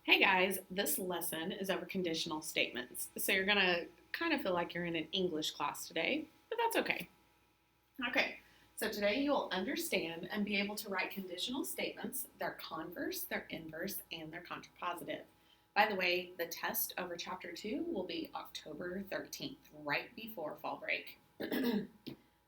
Hey guys, this lesson is over conditional statements. So you're going to kind of feel like you're in an English class today, but that's okay. Okay, so today you'll understand and be able to write conditional statements, their converse, their inverse, and their contrapositive. By the way, the test over Chapter 2 will be October 13th, right before fall break.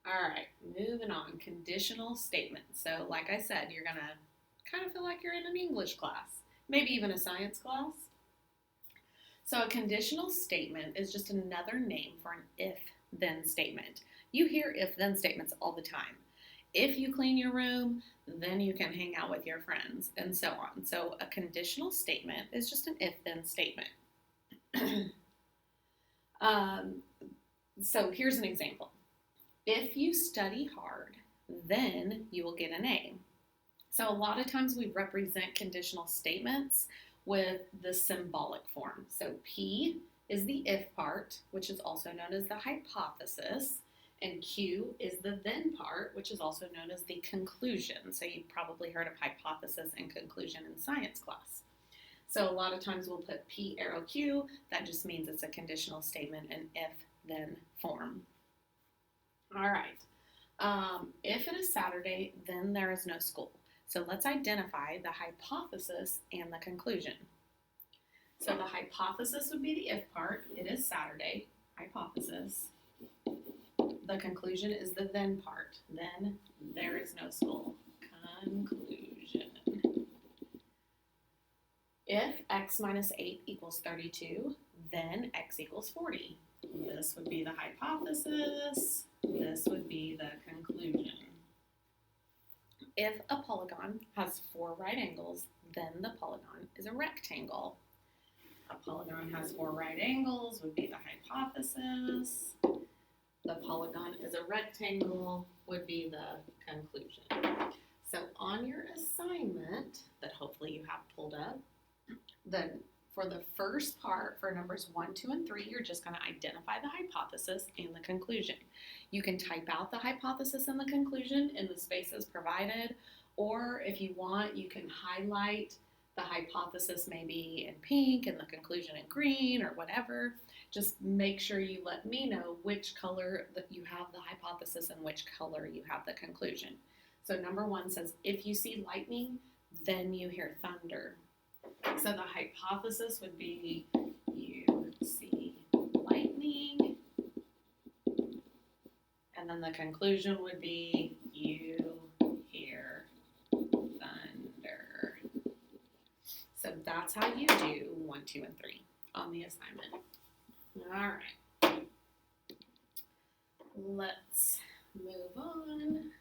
All right, moving on, conditional statements. So like I said, you're going to kind of feel like you're in an English class. Maybe even a science class. So a conditional statement is just another name for an if-then statement. You hear if-then statements all the time. If you clean your room, then you can hang out with your friends, and so on. So a conditional statement is just an if-then statement. So here's an example. If you study hard, then you will get an A. So a lot of times we represent conditional statements with the symbolic form. So P is the if part, which is also known as the hypothesis, and Q is the then part, which is also known as the conclusion. So you've probably heard of hypothesis and conclusion in science class. So a lot of times we'll put P arrow Q. That just means it's a conditional statement in if-then form. All right. If it is Saturday, then there is no school. So let's identify the hypothesis and the conclusion. So the hypothesis would be the if part. It is Saturday, hypothesis. The conclusion is the then part. Then there is no school. Conclusion. If x minus 8 equals 32, then x equals 40. This would be the hypothesis. This would be the conclusion. If a polygon has 4 right angles, then the polygon is a rectangle. A polygon has 4 right angles would be the hypothesis. The polygon is a rectangle would be the conclusion. So on your assignment that hopefully you have pulled up, then for the first part, for numbers 1, 2, and 3, you're just going to identify the hypothesis and the conclusion. You can type out the hypothesis and the conclusion in the spaces provided, or if you want, you can highlight the hypothesis maybe in pink and the conclusion in green or whatever. Just make sure you let me know which color that you have the hypothesis and which color you have the conclusion. So number 1 says, if you see lightning, then you hear thunder. So the hypothesis would be you see lightning, and then the conclusion would be you hear thunder. So that's how you do 1, 2, and 3 on the assignment. All right. Let's move on.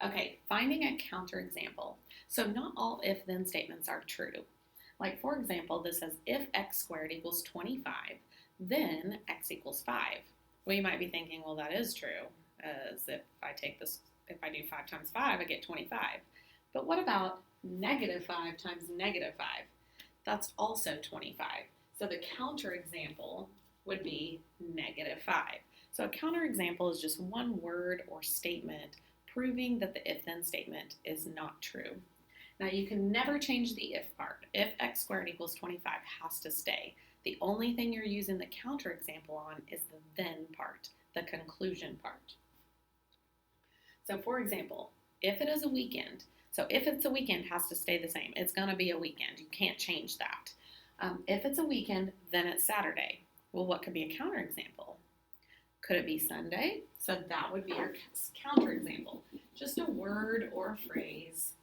Okay, finding a counterexample. So not all if-then statements are true. Like for example, this says if x squared equals 25, then x equals 5. Well, you might be thinking, well, that is true, as if I do 5 times 5, I get 25. But what about negative 5 times negative 5? That's also 25. So the counterexample would be negative 5. So a counterexample is just one word or statement proving that the if-then statement is not true. Now you can never change the if part. If x squared equals 25 has to stay. The only thing you're using the counterexample on is the then part, the conclusion part. So for example, if it is a weekend, so if it's a weekend, it has to stay the same. It's going to be a weekend. You can't change that. If it's a weekend, then it's Saturday. Well, what could be a counterexample? Could it be Sunday? So that would be our counterexample. Just a word or a phrase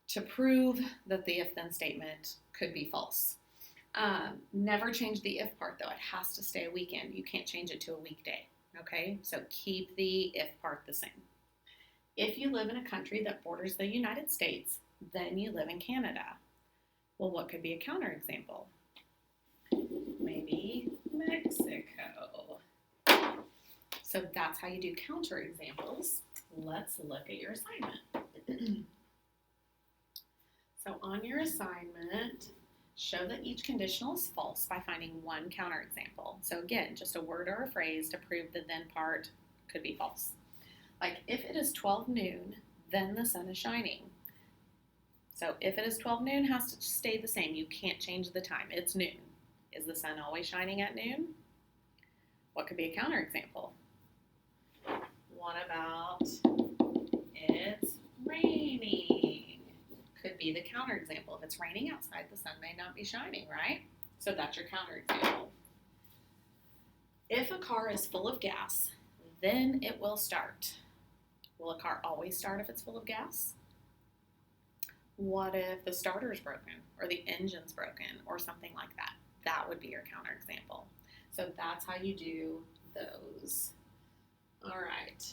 to prove that the if-then statement could be false. Never change the if part, though. It has to stay a weekend. You can't change it to a weekday. Okay? So keep the if part the same. If you live in a country that borders the United States, then you live in Canada. Well, what could be a counterexample? Maybe Mexico. So that's how you do counterexamples. Let's look at your assignment. So on your assignment, show that each conditional is false by finding one counterexample. So again, just a word or a phrase to prove the then part could be false. Like if it is 12 noon, then the sun is shining. So if it is 12 noon, it has to stay the same. You can't change the time. It's noon. Is the sun always shining at noon? What could be a counterexample? What about it's raining? Could be the counterexample. If it's raining outside, the sun may not be shining, right? So that's your counterexample. If a car is full of gas, then it will start. Will a car always start if it's full of gas? What if the starter's broken or the engine's broken or something like that? That would be your counterexample. So that's how you do those. All right.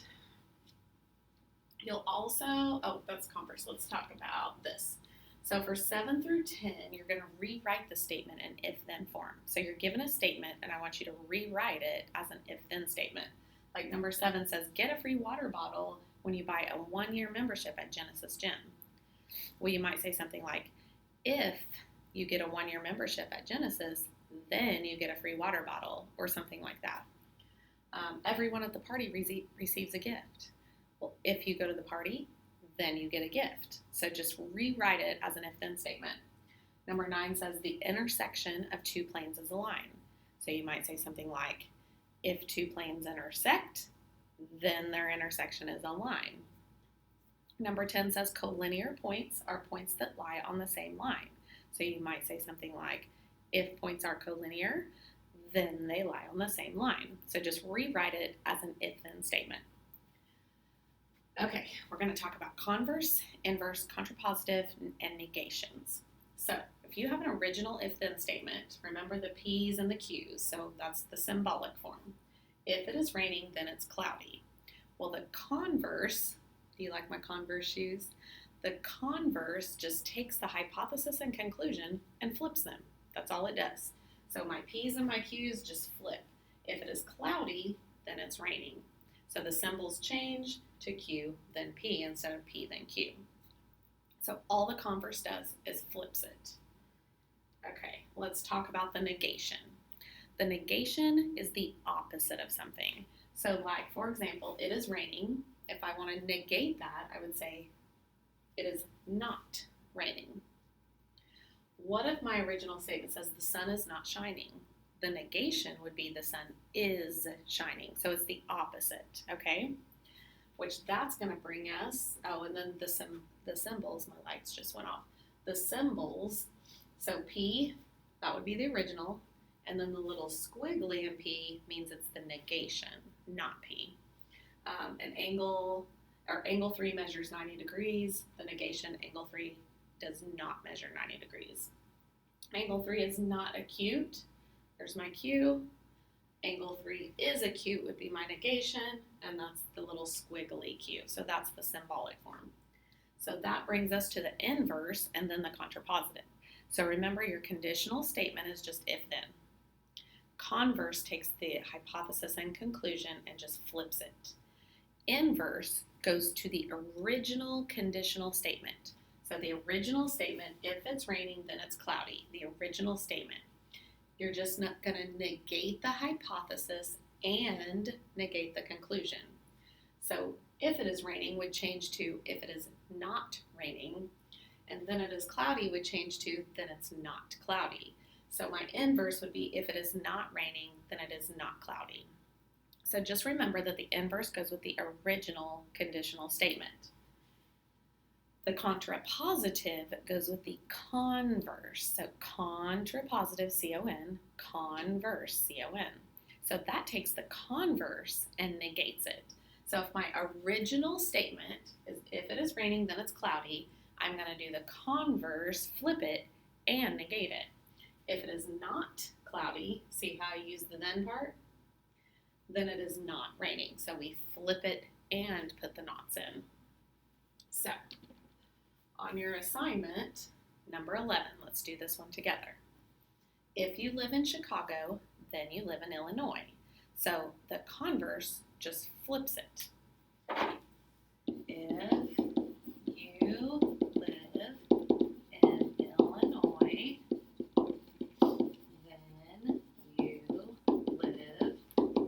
You'll also, that's Converse. Let's talk about this. So for 7 through 10, you're going to rewrite the statement in if-then form. So you're given a statement, and I want you to rewrite it as an if-then statement. Like number 7 says, get a free water bottle when you buy a 1-year membership at Genesis Gym. Well, you might say something like, if you get a 1-year membership at Genesis, then you get a free water bottle, or something like that. Everyone at the party receives a gift. Well, if you go to the party, then you get a gift. So just rewrite it as an if-then statement. Number 9 says the intersection of 2 planes is a line. So you might say something like, if 2 planes intersect, then their intersection is a line. Number 10 says collinear points are points that lie on the same line. So you might say something like, if points are collinear, then they lie on the same line. So just rewrite it as an if-then statement. Okay, we're going to talk about converse, inverse, contrapositive, and negations. So if you have an original if-then statement, remember the P's and the Q's, so that's the symbolic form. If it is raining, then it's cloudy. Well, the converse, do you like my Converse shoes? The converse just takes the hypothesis and conclusion and flips them. That's all it does. So my P's and my Q's just flip. If it is cloudy, then it's raining. So the symbols change to Q, then P, instead of P, then Q. So all the converse does is flips it. Okay, let's talk about the negation. The negation is the opposite of something. So like, for example, it is raining. If I want to negate that, I would say it is not raining. What if my original statement says the sun is not shining? The negation would be the sun is shining. So it's the opposite, okay? Which that's going to bring us, and then the symbols, my lights just went off. The symbols, so P, that would be the original, and then the little squiggly in P means it's the negation, not P. Angle 3 measures 90 degrees. The negation, angle 3 does not measure 90 degrees. Angle 3 is not acute. There's my Q. Angle 3 is acute would be my negation, and that's the little squiggly Q. So that's the symbolic form. So that brings us to the inverse and then the contrapositive. So remember, your conditional statement is just if-then. Converse takes the hypothesis and conclusion and just flips it. Inverse goes to the original conditional statement. So the original statement, if it's raining, then it's cloudy. The original statement. You're just not going to negate the hypothesis and negate the conclusion. So if it is raining would change to if it is not raining, and then it is cloudy would change to then it's not cloudy. So my inverse would be if it is not raining, then it is not cloudy. So just remember that the inverse goes with the original conditional statement. The contrapositive goes with the converse. So contrapositive, C-O-N, converse, C-O-N. So that takes the converse and negates it. So if my original statement is if it is raining, then it's cloudy, I'm going to do the converse, flip it, and negate it. If it is not cloudy, see how I use the then part? Then it is not raining. So we flip it and put the nots in. So on your assignment, number 11, let's do this one together. If you live in Chicago, then you live in Illinois. So the converse just flips it. If you live in Illinois, then you live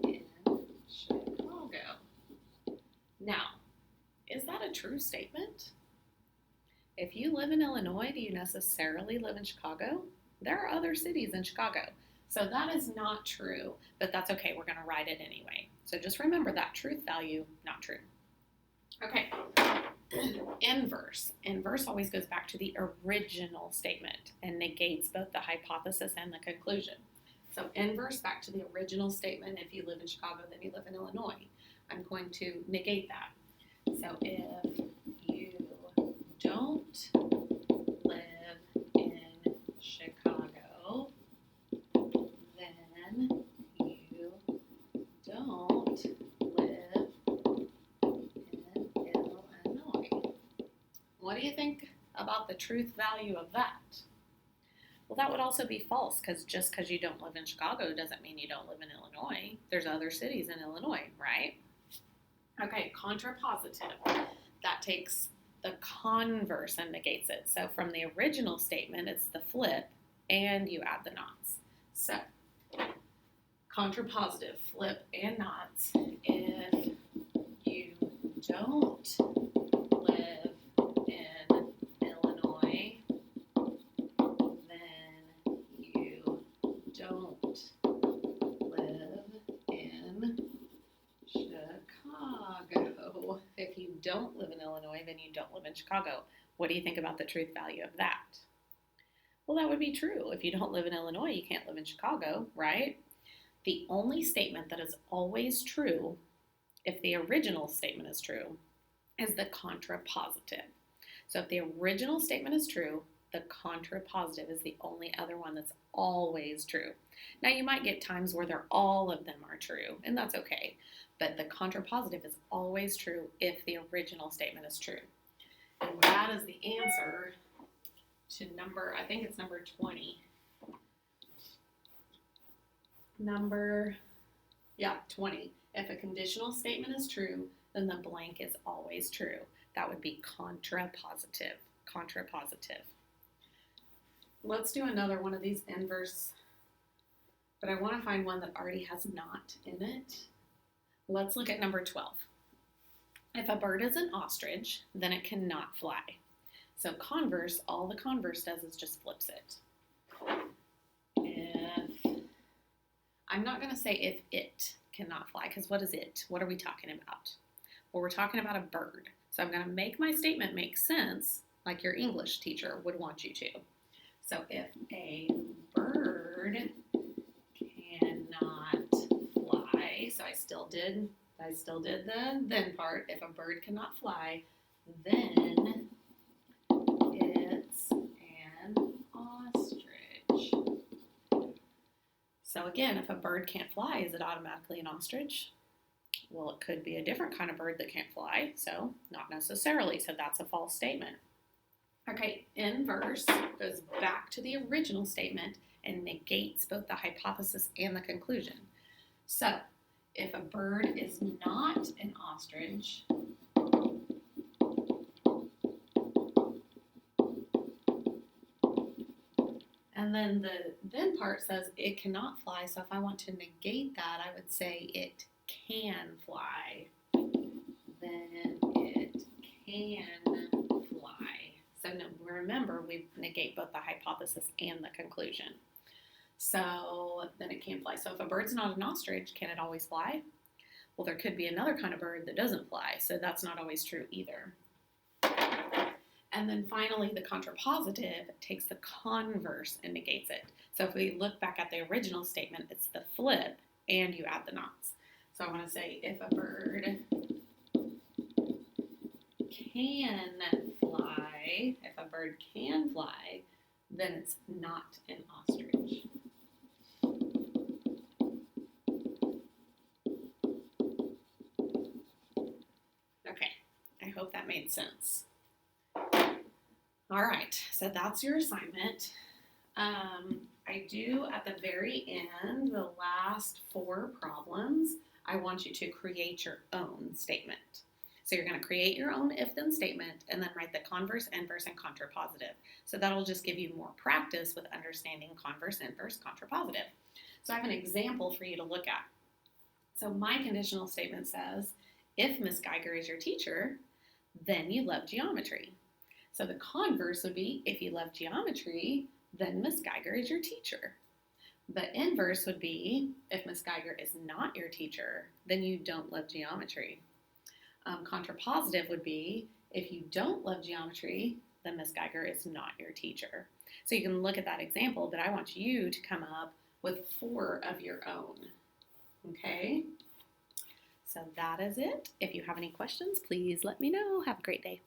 in Chicago. Now, is that a true statement? If you live in Illinois, do you necessarily live in Chicago? There are other cities in Chicago. So that is not true, but that's okay. We're going to write it anyway. So just remember that truth value, not true. Okay. Inverse. Inverse always goes back to the original statement and negates both the hypothesis and the conclusion. So inverse back to the original statement. If you live in Chicago, then you live in Illinois. I'm going to negate that. So if you don't live in Chicago, then you don't live in Illinois. What do you think about the truth value of that? Well, that would also be false, because just because you don't live in Chicago doesn't mean you don't live in Illinois. There's other cities in Illinois, right? Okay, contrapositive. That takes the converse and negates it. So from the original statement, it's the flip, and you add the knots. So contrapositive, flip and knots. If you don't live in Illinois, then you don't live in Chicago. If you don't live in Illinois, then you don't live in Chicago. What do you think about the truth value of that? Well, that would be true. If you don't live in Illinois, you can't live in Chicago, right? The only statement that is always true, if the original statement is true, is the contrapositive. So if the original statement is true, the contrapositive is the only other one that's always true. Now, you might get times where all of them are true, and that's okay. But the contrapositive is always true if the original statement is true. And that is the answer to I think it's number 20. 20. If a conditional statement is true, then the blank is always true. That would be contrapositive. Contrapositive. Let's do another one of these inverse, but I want to find one that already has not in it. Let's look at number 12. If a bird is an ostrich, then it cannot fly. So converse, all the converse does is just flips it. I'm not going to say if it cannot fly, because what is it? What are we talking about? Well, we're talking about a bird. So I'm going to make my statement make sense like your English teacher would want you to. So if a bird cannot fly, so I still did the then part. If a bird cannot fly, then it's an ostrich. So again, if a bird can't fly, is it automatically an ostrich? Well, it could be a different kind of bird that can't fly, so not necessarily. So that's a false statement. Okay, inverse goes back to the original statement and negates both the hypothesis and the conclusion. So if a bird is not an ostrich, and then the then part says it cannot fly, so if I want to negate that, I would say it can fly. Then it can fly. So no, remember, we negate both the hypothesis and the conclusion. So then it can fly. So if a bird's not an ostrich, can it always fly? Well, there could be another kind of bird that doesn't fly, so that's not always true either. And then finally, the contrapositive takes the converse and negates it. So if we look back at the original statement, it's the flip and you add the knots. So I want to say if a bird can fly, if a bird can fly, then it's not an ostrich. Okay, I hope that made sense. All right, so that's your assignment. I do at the very end, the last 4 problems, I want you to create your own statement. So you're going to create your own if-then statement and then write the converse, inverse, and contrapositive. So that'll just give you more practice with understanding converse, inverse, contrapositive. So I have an example for you to look at. So my conditional statement says, if Miss Geiger is your teacher, then you love geometry. So the converse would be, if you love geometry, then Miss Geiger is your teacher. The inverse would be, if Miss Geiger is not your teacher, then you don't love geometry. Contrapositive would be, if you don't love geometry, then Miss Geiger is not your teacher. So you can look at that example, but I want you to come up with 4 of your own. Okay? So that is it. If you have any questions, please let me know. Have a great day.